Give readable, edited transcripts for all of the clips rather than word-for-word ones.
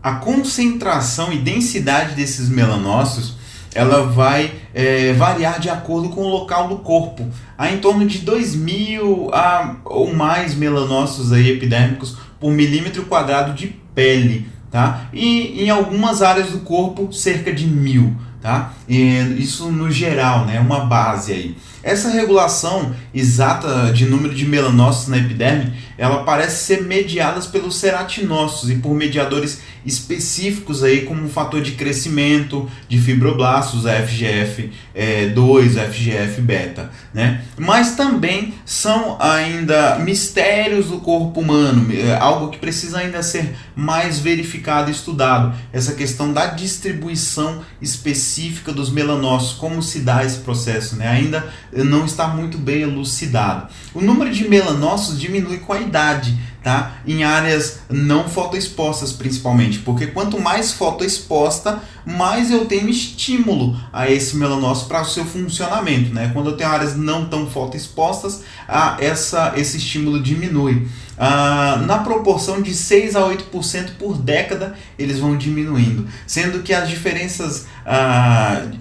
A concentração e densidade desses melanócitos ela vai variar de acordo com o local do corpo. Há em torno de 2.000 ou mais melanócitos aí epidérmicos por milímetro quadrado de pele, tá? E em algumas áreas do corpo cerca de 1.000. Tá? E isso no geral, né? Uma base aí. Essa regulação exata de número de melanócitos na epiderme, ela parece ser mediada pelos ceratinócitos e por mediadores específicos aí, como o fator de crescimento de fibroblastos, a FGF2, FGF-beta, né? Mas também são ainda mistérios do corpo humano, algo que precisa ainda ser mais verificado e estudado, essa questão da distribuição específica dos melanócitos, como se dá esse processo, né? Ainda não está muito bem elucidado. O número de melanócitos diminui com a idade, tá? Em áreas não fotoexpostas principalmente, porque quanto mais fotoexposta, mais eu tenho estímulo a esse melanócito para o seu funcionamento, né? Quando eu tenho áreas não tão fotoexpostas, esse estímulo diminui. Na proporção de 6 a 8% por década eles vão diminuindo, sendo que as diferenças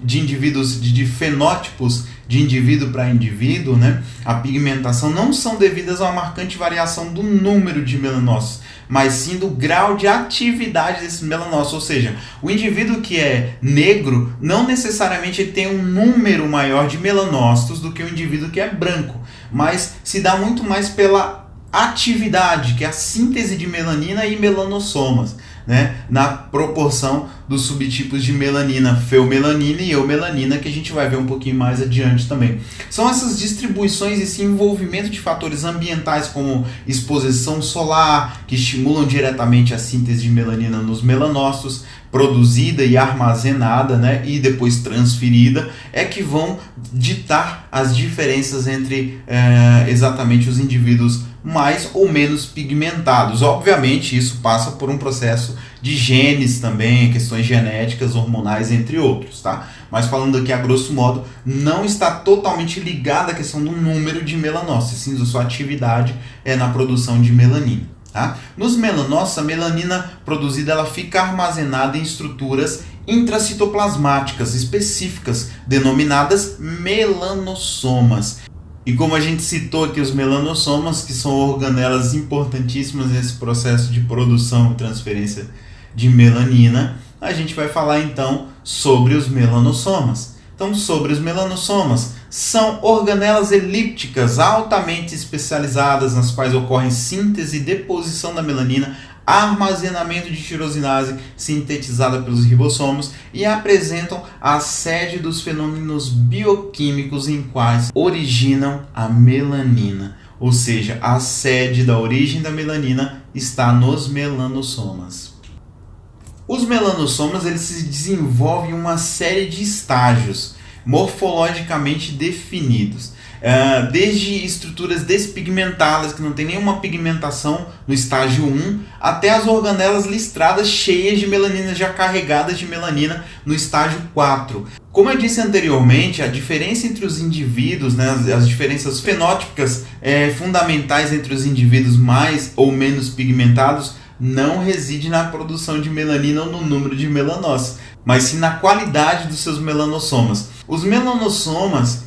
de indivíduos, de fenótipos de indivíduo para indivíduo, né, a pigmentação não são devidas a uma marcante variação do número de melanócitos, mas sim do grau de atividade desses melanócitos, ou seja, o indivíduo que é negro não necessariamente tem um número maior de melanócitos do que o indivíduo que é branco, mas se dá muito mais pela atividade, que é a síntese de melanina e melanossomas, né, na proporção dos subtipos de melanina, feomelanina e eumelanina, que a gente vai ver um pouquinho mais adiante também. São essas distribuições e esse envolvimento de fatores ambientais como exposição solar, que estimulam diretamente a síntese de melanina nos melanócitos, produzida e armazenada, né, e depois transferida, é que vão ditar as diferenças entre exatamente os indivíduos mais ou menos pigmentados. Obviamente isso passa por um processo de genes também, questões genéticas, hormonais, entre outros, tá? Mas falando aqui a grosso modo, não está totalmente ligada à questão do número de melanócitos, sim da sua atividade na produção de melanina. Tá? Nos melanócitos, a melanina produzida ela fica armazenada em estruturas intracitoplasmáticas específicas, denominadas melanossomas. E como a gente citou aqui os melanossomas, que são organelas importantíssimas nesse processo de produção e transferência de melanina, a gente vai falar então sobre os melanossomas. Então, sobre os melanossomas, são organelas elípticas altamente especializadas nas quais ocorrem síntese e deposição da melanina, armazenamento de tirosinase sintetizada pelos ribossomos e apresentam a sede dos fenômenos bioquímicos em quais originam a melanina. Ou seja, a sede da origem da melanina está nos melanossomas. Os melanossomas eles se desenvolvem em uma série de estágios morfologicamente definidos. Desde estruturas despigmentadas, que não tem nenhuma pigmentação no estágio 1, até as organelas listradas cheias de melanina, já carregadas de melanina no estágio 4. Como eu disse anteriormente, a diferença entre os indivíduos, né, as diferenças fenótipicas fundamentais entre os indivíduos mais ou menos pigmentados, não reside na produção de melanina ou no número de melanócitos, mas sim na qualidade dos seus melanossomas. Os melanossomas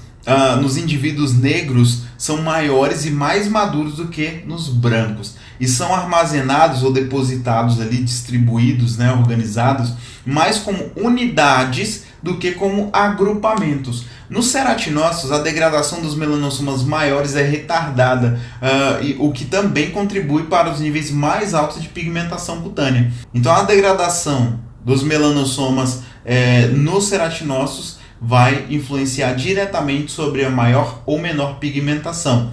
nos indivíduos negros são maiores e mais maduros do que nos brancos e são armazenados ou depositados ali, distribuídos, né, organizados, mais como unidades do que como agrupamentos. Nos ceratinócitos, a degradação dos melanossomas maiores é retardada, o que também contribui para os níveis mais altos de pigmentação cutânea. Então, a degradação dos melanossomas nos ceratinócitos vai influenciar diretamente sobre a maior ou menor pigmentação.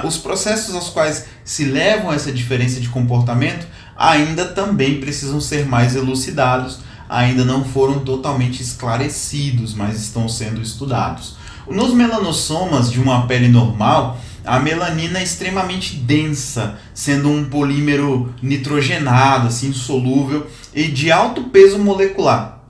Os processos aos quais se levam a essa diferença de comportamento ainda também precisam ser mais elucidados, ainda não foram totalmente esclarecidos, mas estão sendo estudados. Nos melanossomas de uma pele normal, a melanina é extremamente densa, sendo um polímero nitrogenado, assim, insolúvel e de alto peso molecular,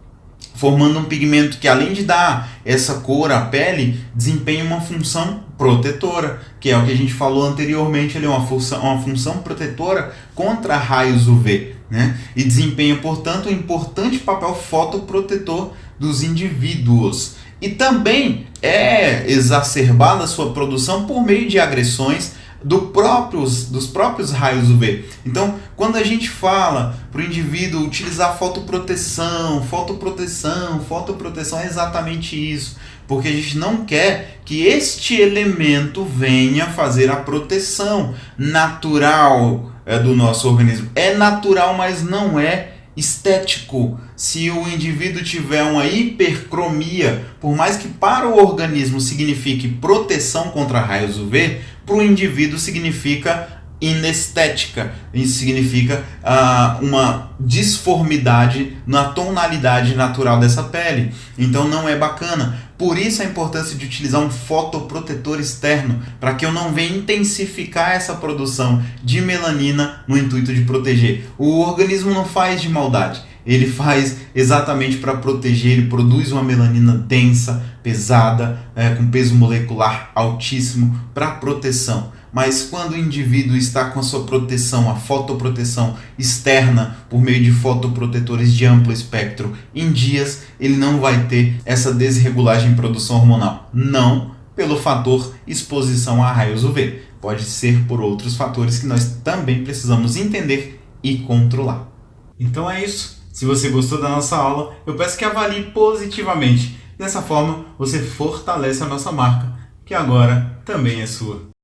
formando um pigmento que, além de dar essa cor à pele, desempenha uma função protetora, que é o que a gente falou anteriormente, uma função protetora contra raios UV. né? E desempenha, portanto, um importante papel fotoprotetor dos indivíduos. E também é exacerbada a sua produção por meio de agressões dos próprios raios UV. Então, quando a gente fala para o indivíduo utilizar fotoproteção, é exatamente isso. Porque a gente não quer que este elemento venha fazer a proteção natural do nosso organismo. É natural, mas não é estético. Se o indivíduo tiver uma hipercromia, por mais que para o organismo signifique proteção contra raios UV, para o indivíduo significa inestética. Isso significa uma disformidade na tonalidade natural dessa pele. Então não é bacana. Por isso a importância de utilizar um fotoprotetor externo, para que eu não venha intensificar essa produção de melanina no intuito de proteger. O organismo não faz de maldade, ele faz exatamente para proteger, ele produz uma melanina densa, pesada, com peso molecular altíssimo para proteção. Mas quando o indivíduo está com a sua proteção, a fotoproteção externa, por meio de fotoprotetores de amplo espectro, em dias, ele não vai ter essa desregulagem em produção hormonal. Não pelo fator exposição a raios UV. Pode ser por outros fatores que nós também precisamos entender e controlar. Então é isso. Se você gostou da nossa aula, eu peço que avalie positivamente. Dessa forma, você fortalece a nossa marca, que agora também é sua.